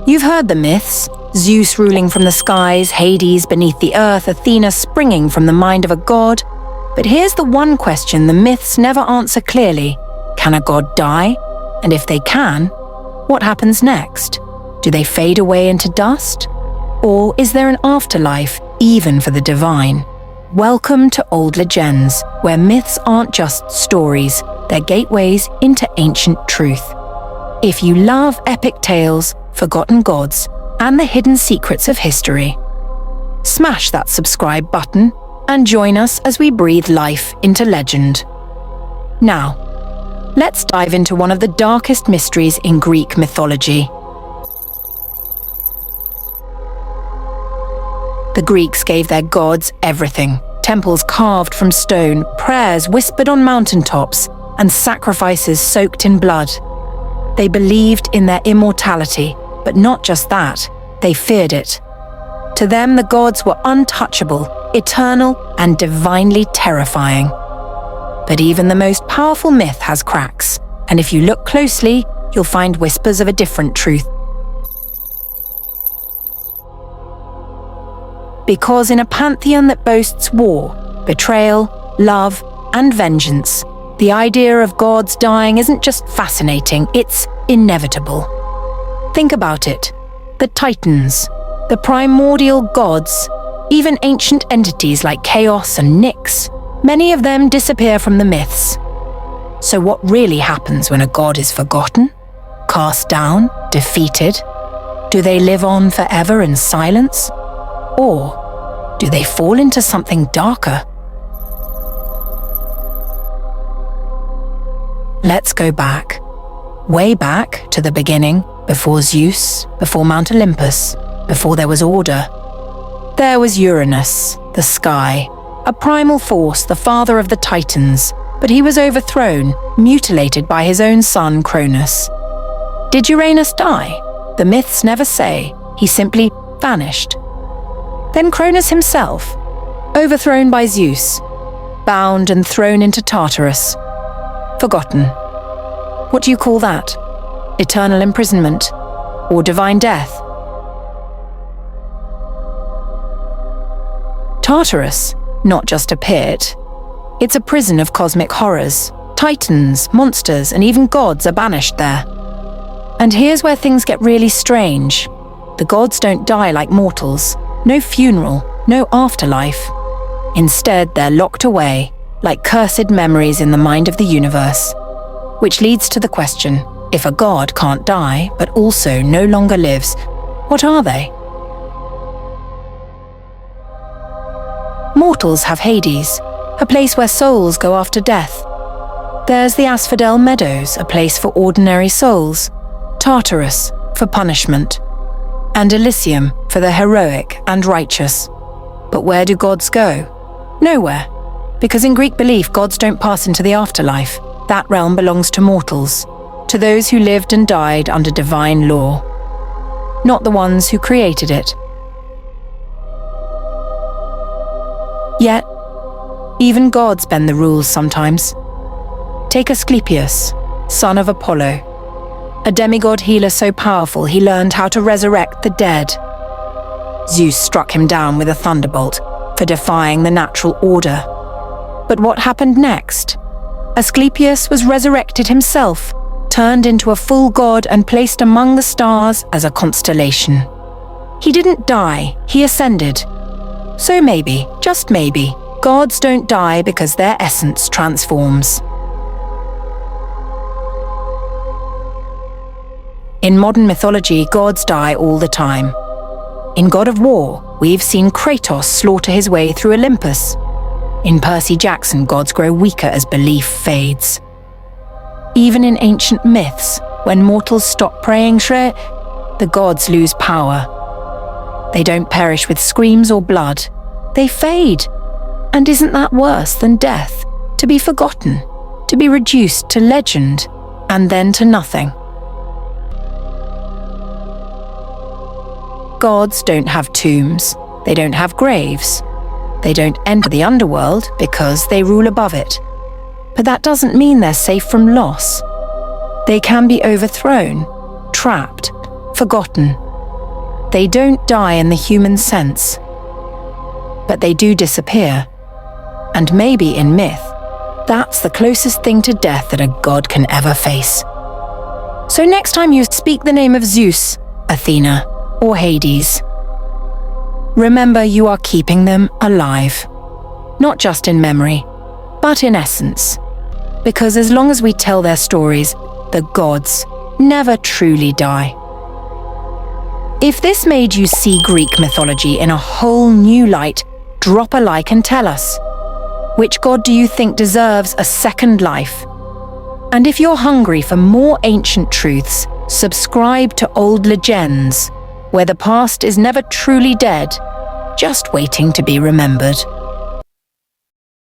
You've heard the myths: Zeus ruling from the skies, Hades beneath the earth, Athena springing from the mind of a god. But here's the one question the myths never answer clearly. Can a god die? And if they can, what happens next? Do they fade away into dust? Or is there an afterlife, even for the divine? Welcome to Old Legends, where myths aren't just stories, they're gateways into ancient truth. If you love epic tales, forgotten gods, and the hidden secrets of history, smash that subscribe button and join us as we breathe life into legend. Now, let's dive into one of the darkest mysteries in Greek mythology. The Greeks gave their gods everything: temples carved from stone, prayers whispered on mountaintops, and sacrifices soaked in blood. They believed in their immortality, but not just that, they feared it. To them, the gods were untouchable, eternal, and divinely terrifying. But even the most powerful myth has cracks, and if you look closely, you'll find whispers of a different truth. Because in a pantheon that boasts war, betrayal, love, and vengeance, the idea of gods dying isn't just fascinating, it's inevitable. Think about it. The Titans, the primordial gods, even ancient entities like Chaos and Nyx, many of them disappear from the myths. So what really happens when a god is forgotten? Cast down? Defeated? Do they live on forever in silence? Or do they fall into something darker? Let's go back. Way back to the beginning, before Zeus, before Mount Olympus, before there was order. There was Uranus, the sky, a primal force, the father of the Titans, but he was overthrown, mutilated by his own son Cronus. Did Uranus die? The myths never say. He simply vanished. Then Cronus himself, overthrown by Zeus, bound and thrown into Tartarus. Forgotten. What do you call that? Eternal imprisonment? Or divine death? Tartarus, not just a pit. It's a prison of cosmic horrors. Titans, monsters, and even gods are banished there. And here's where things get really strange. The gods don't die like mortals. No funeral, no afterlife. Instead, they're locked away, like cursed memories in the mind of the universe. Which leads to the question, if a god can't die, but also no longer lives, what are they? Mortals have Hades, a place where souls go after death. There's the Asphodel Meadows, a place for ordinary souls. Tartarus, for punishment. And Elysium, for the heroic and righteous. But where do gods go? Nowhere. Because in Greek belief, gods don't pass into the afterlife. That realm belongs to mortals, to those who lived and died under divine law. Not the ones who created it. Yet, even gods bend the rules sometimes. Take Asclepius, son of Apollo, a demigod healer so powerful he learned how to resurrect the dead. Zeus struck him down with a thunderbolt for defying the natural order. But what happened next? Asclepius was resurrected himself, turned into a full god and placed among the stars as a constellation. He didn't die, he ascended. So maybe, just maybe, gods don't die because their essence transforms. In modern mythology, gods die all the time. In God of War, we've seen Kratos slaughter his way through Olympus. In Percy Jackson, gods grow weaker as belief fades. Even in ancient myths, when mortals stop praying the gods lose power. They don't perish with screams or blood. They fade. And isn't that worse than death? To be forgotten, to be reduced to legend, and then to nothing. Gods don't have tombs. They don't have graves. They don't enter the underworld because they rule above it. But that doesn't mean they're safe from loss. They can be overthrown, trapped, forgotten, They don't die in the human sense, but they do disappear. And maybe in myth, that's the closest thing to death that a god can ever face. So next time you speak the name of Zeus, Athena, or Hades, remember you are keeping them alive. Not just in memory, but in essence. Because as long as we tell their stories, the gods never truly die. If this made you see Greek mythology in a whole new light, drop a like and tell us. Which god do you think deserves a second life? And if you're hungry for more ancient truths, subscribe to OldLegends, where the past is never truly dead, just waiting to be remembered.